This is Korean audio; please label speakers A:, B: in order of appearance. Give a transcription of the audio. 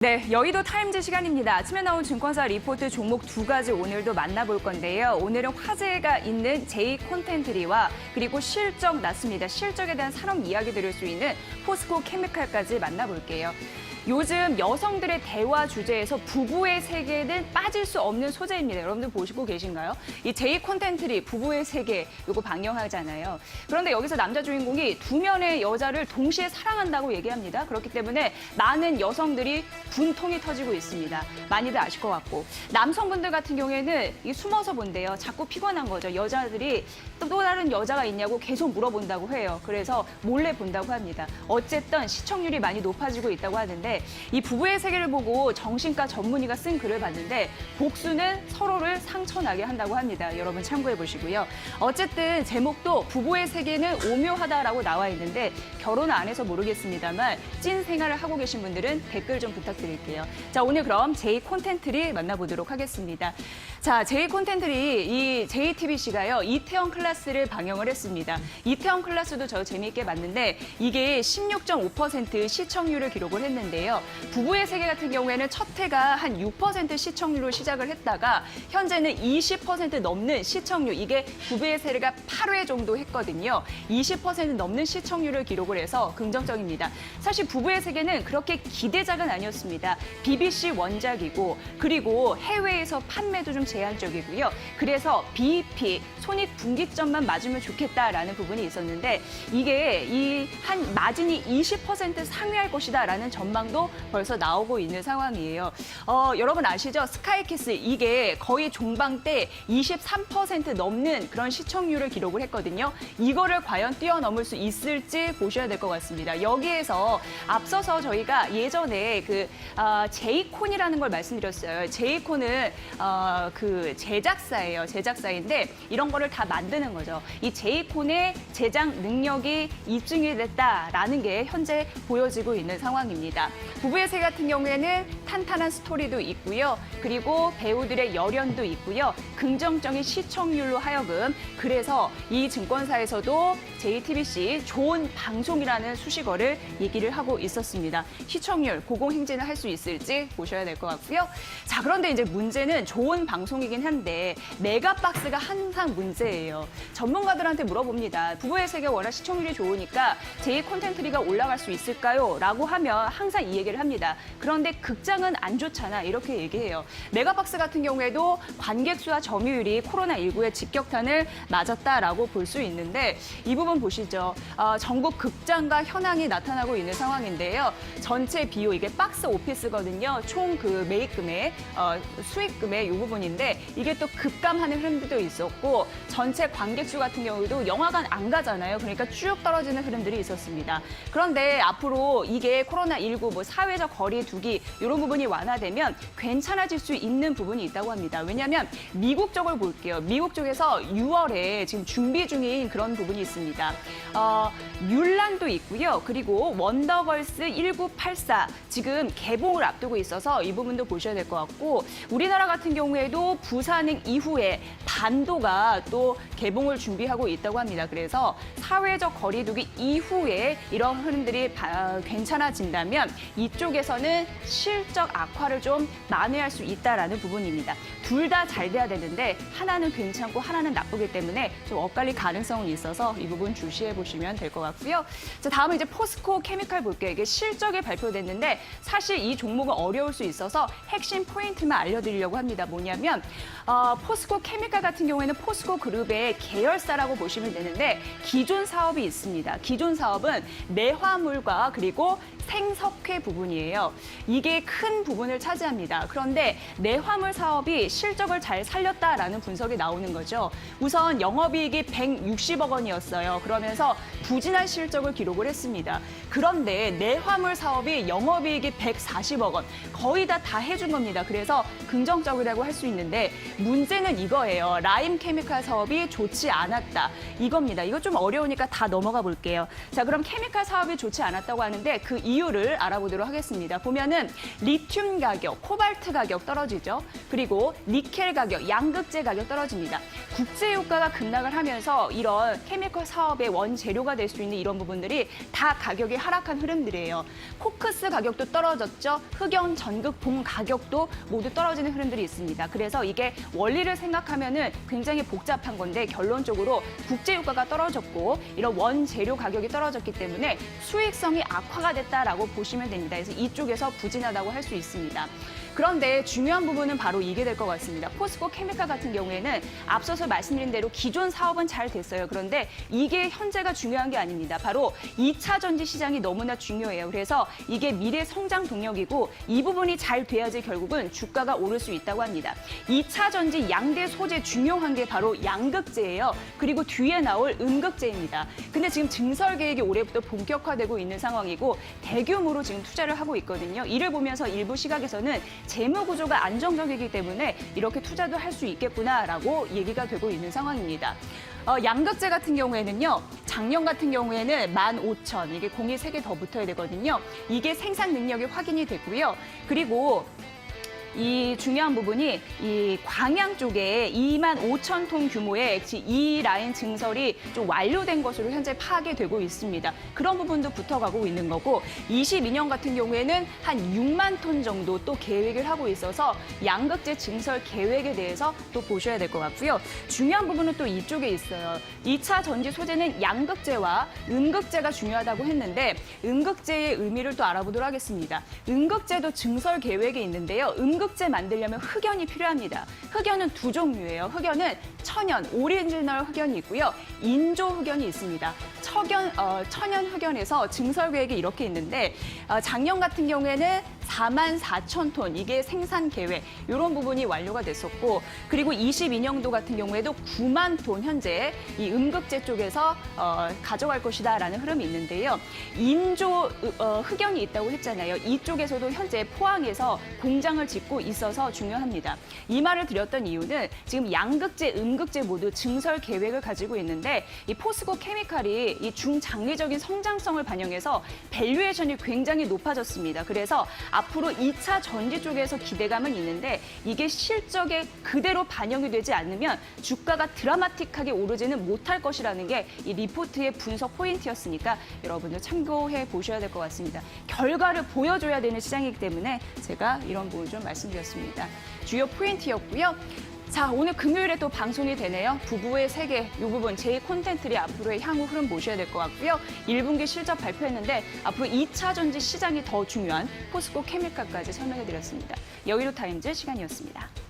A: 네, 여의도 타임즈 시간입니다. 아침에 나온 증권사 리포트 종목 두 가지 오늘도 만나볼 건데요. 오늘은 화제가 있는 제이콘텐트리와 그리고 실적 났습니다. 실적에 대한 산업 이야기 들을 수 있는 포스코 케미칼까지 만나볼게요. 요즘 여성들의 대화 주제에서 부부의 세계는 빠질 수 없는 소재입니다. 여러분들 보시고 계신가요? 이 제이콘텐트리 부부의 세계 요거 방영하잖아요. 그런데 여기서 남자 주인공이 두 명의 여자를 동시에 사랑한다고 얘기합니다. 그렇기 때문에 많은 여성들이 분통이 터지고 있습니다. 많이들 아실 것 같고 남성분들 같은 경우에는 이 숨어서 본대요. 자꾸 피곤한 거죠. 여자들이 또 다른 여자가 있냐고 계속 물어본다고 해요. 그래서 몰래 본다고 합니다. 어쨌든 시청률이 많이 높아지고 있다고 하는데 이 부부의 세계를 보고 정신과 전문의가 쓴 글을 봤는데 복수는 서로를 상처나게 한다고 합니다. 여러분 참고해 보시고요. 어쨌든 제목도 부부의 세계는 오묘하다라고 나와 있는데 결혼 안 해서 모르겠습니다만 찐 생활을 하고 계신 분들은 댓글 좀 부탁드릴게요. 자, 오늘 그럼 제이콘텐트리 만나보도록 하겠습니다. 자, 제이콘텐트리 이 JTBC가요. 이태원 클라스를 방영을 했습니다. 이태원 클라스도 저 재미있게 봤는데 이게 16.5% 시청률을 기록을 했는데요. 부부의 세계 같은 경우에는 첫 회가 한 6% 시청률로 시작을 했다가 현재는 20% 넘는 시청률, 이게 부부의 세계가 8회 정도 했거든요. 20% 넘는 시청률을 기록을 해서 긍정적입니다. 사실 부부의 세계는 그렇게 기대작은 아니었습니다. BBC 원작이고 그리고 해외에서 판매도 좀 제한적이고요. 그래서 BEP, 손익분기점만 맞으면 좋겠다라는 부분이 있었는데 이게 이 한 마진이 20% 상회할 것이다라는 전망도 벌써 나오고 있는 상황이에요. 여러분 아시죠? 스카이키스 이게 거의 종방 때 23% 넘는 그런 시청률을 기록을 했거든요. 이거를 과연 뛰어넘을 수 있을지 보셔야 될 것 같습니다. 여기에서 앞서서 저희가 예전에 제이콘이라는 걸 말씀드렸어요. 제이콘은 그 제작사예요. 제작사인데 이런 거를 다 만드는 거죠. 이 제이콘의 제작 능력이 입증이 됐다라는 게 현재 보여지고 있는 상황입니다. 부부의 세 같은 경우에는 탄탄한 스토리도 있고요. 그리고 배우들의 열연도 있고요. 긍정적인 시청률로 하여금 그래서 이 증권사에서도 JTBC 좋은 방송이라는 수식어를 얘기를 하고 있었습니다. 시청률 고공행진을 할 수 있을지 보셔야 될 것 같고요. 자, 그런데 이제 문제는 좋은 방송이긴 한데 메가박스가 항상 문제예요. 전문가들한테 물어봅니다. 부부의 세계 워낙 시청률이 좋으니까 제이콘텐트리가 올라갈 수 있을까요? 라고 하면 항상 이 얘기를 합니다. 그런데 극장은 안 좋잖아. 이렇게 얘기해요. 메가박스 같은 경우에도 관객 수와 점유율이 코로나19의 직격탄을 맞았다라고 볼 수 있는데 이 부분 보시죠. 전국 극장가 현황이 나타나고 있는 상황인데요. 전체 비용, 이게 박스 오피스거든요. 총 그 매입금액, 수익금액 이 부분인데 이게 또 급감하는 흐름도 있었고 전체 관객 수 같은 경우도 영화관 안 가잖아요. 그러니까 쭉 떨어지는 흐름들이 있었습니다. 그런데 앞으로 이게 코로나19 뭐 사회적 거리 두기 이런 부분이 완화되면 괜찮아질 수 있는 부분이 있다고 합니다. 왜냐하면 미국 쪽을 볼게요. 미국 쪽에서 6월에 지금 준비 중인 그런 부분이 있습니다. 뮬란도 있고요. 그리고 원더걸스 1984 지금 개봉을 앞두고 있어서 이 부분도 보셔야 될 것 같고 우리나라 같은 경우에도 부산행 이후에 반도가 또 개봉을 준비하고 있다고 합니다. 그래서 사회적 거리 두기 이후에 이런 흐름들이 괜찮아진다면 이쪽에서는 실적 악화를 좀 만회할 수 있다라는 부분입니다. 둘 다 잘 돼야 되는데 하나는 괜찮고 하나는 나쁘기 때문에 좀 엇갈릴 가능성은 있어서 이 부분 주시해 보시면 될 것 같고요. 자, 다음은 이제 포스코 케미칼 볼게요. 이게 실적이 발표됐는데 사실 이 종목은 어려울 수 있어서 핵심 포인트만 알려드리려고 합니다. 뭐냐면 포스코 케미칼 같은 경우에는 포스코 그룹의 계열사라고 보시면 되는데 기존 사업이 있습니다. 기존 사업은 내화물과 그리고 생석회 부분이에요. 이게 큰 부분을 차지합니다. 그런데 내화물 사업이 실적을 잘 살렸다라는 분석이 나오는 거죠. 우선 영업이익이 160억 원이었어요. 그러면서 부진한 실적을 기록을 했습니다. 그런데 내화물 사업이 영업이익이 140억 원, 거의 다 해준 겁니다. 그래서 긍정적이라고 할 수 있는데 문제는 이거예요. 라임 케미칼 사업이 좋지 않았다. 이겁니다. 이거 좀 어려우니까 다 넘어가 볼게요. 자, 그럼 케미칼 사업이 좋지 않았다고 하는데 그 이유를 알아보도록 하겠습니다. 보면은 리튬 가격, 코발트 가격 떨어지죠. 그리고 니켈 가격, 양극재 가격 떨어집니다. 국제유가가 급락을 하면서 이런 케미컬 사업의 원재료가 될 수 있는 이런 부분들이 다 가격이 하락한 흐름들이에요. 코크스 가격도 떨어졌죠. 흑연, 전극, 봉 가격도 모두 떨어지는 흐름들이 있습니다. 그래서 이게 원리를 생각하면은 굉장히 복잡한 건데 결론적으로 국제유가가 떨어졌고 이런 원재료 가격이 떨어졌기 때문에 수익성이 악화가 됐다라고 보시면 됩니다. 그래서 이쪽에서 부진하다고 할 수 있습니다. 그런데 중요한 부분은 바로 이게 될 것 같습니다. 포스코 케미칼 같은 경우에는 앞서서 말씀드린 대로 기존 사업은 잘 됐어요. 그런데 이게 현재가 중요한 게 아닙니다. 바로 2차 전지 시장이 너무나 중요해요. 그래서 이게 미래 성장 동력이고 이 부분이 잘 돼야지 결국은 주가가 오를 수 있다고 합니다. 2차 전지 양대 소재 중요한 게 바로 양극재예요. 그리고 뒤에 나올 음극재입니다. 근데 지금 증설 계획이 올해부터 본격화되고 있는 상황이고 대규모로 지금 투자를 하고 있거든요. 이를 보면서 일부 시각에서는 재무 구조가 안정적이기 때문에 이렇게 투자도 할 수 있겠구나라고 얘기가 되고 있는 상황입니다. 양극재 같은 경우에는요, 작년 같은 경우에는 15,000, 이게 공이 3개 더 붙어야 되거든요. 이게 생산 능력이 확인이 됐고요. 그리고 이 중요한 부분이 이 광양 쪽에 25,000톤 규모의 이 라인 증설이 좀 완료된 것으로 현재 파악이 되고 있습니다. 그런 부분도 붙어가고 있는 거고 22년 같은 경우에는 한 6만 톤 정도 또 계획을 하고 있어서 양극재 증설 계획에 대해서 또 보셔야 될 것 같고요. 중요한 부분은 또 이쪽에 있어요. 2차 전지 소재는 양극재와 음극재가 중요하다고 했는데 음극재의 의미를 또 알아보도록 하겠습니다. 음극재도 증설 계획이 있는데요. 음극재 만들려면 흑연이 필요합니다. 흑연은 두 종류예요. 흑연은 천연, 오리지널 흑연이 있고요. 인조 흑연이 있습니다. 천연 흑연에서 증설 계획이 이렇게 있는데 작년 같은 경우에는 44,000톤, 이게 생산 계획, 이런 부분이 완료가 됐었고 그리고 22년도 같은 경우에도 9만 톤 현재 이 음극재 쪽에서 가져갈 것이다라는 흐름이 있는데요. 인조 흑연이 있다고 했잖아요. 이쪽에서도 현재 포항에서 공장을 짓고 있어서 중요합니다. 이 말을 드렸던 이유는 지금 양극재, 음극재 모두 증설 계획을 가지고 있는데 이 포스코 케미칼이 이 중장기적인 성장성을 반영해서 밸류에이션이 굉장히 높아졌습니다. 그래서 앞으로 2차 전지 쪽에서 기대감은 있는데 이게 실적에 그대로 반영이 되지 않으면 주가가 드라마틱하게 오르지는 못할 것이라는 게 이 리포트의 분석 포인트였으니까 여러분들 참고해 보셔야 될 것 같습니다. 결과를 보여줘야 되는 시장이기 때문에 제가 이런 부분 좀 말씀드렸습니다. 주요 포인트였고요. 자, 오늘 금요일에 또 방송이 되네요. 부부의 세계, 이 부분 제 콘텐츠리 앞으로의 향후 흐름 보셔야 될 것 같고요. 1분기 실적 발표했는데 앞으로 2차 전지 시장이 더 중요한 포스코 케미칼까지 설명해드렸습니다. 여의도 타임즈 시간이었습니다.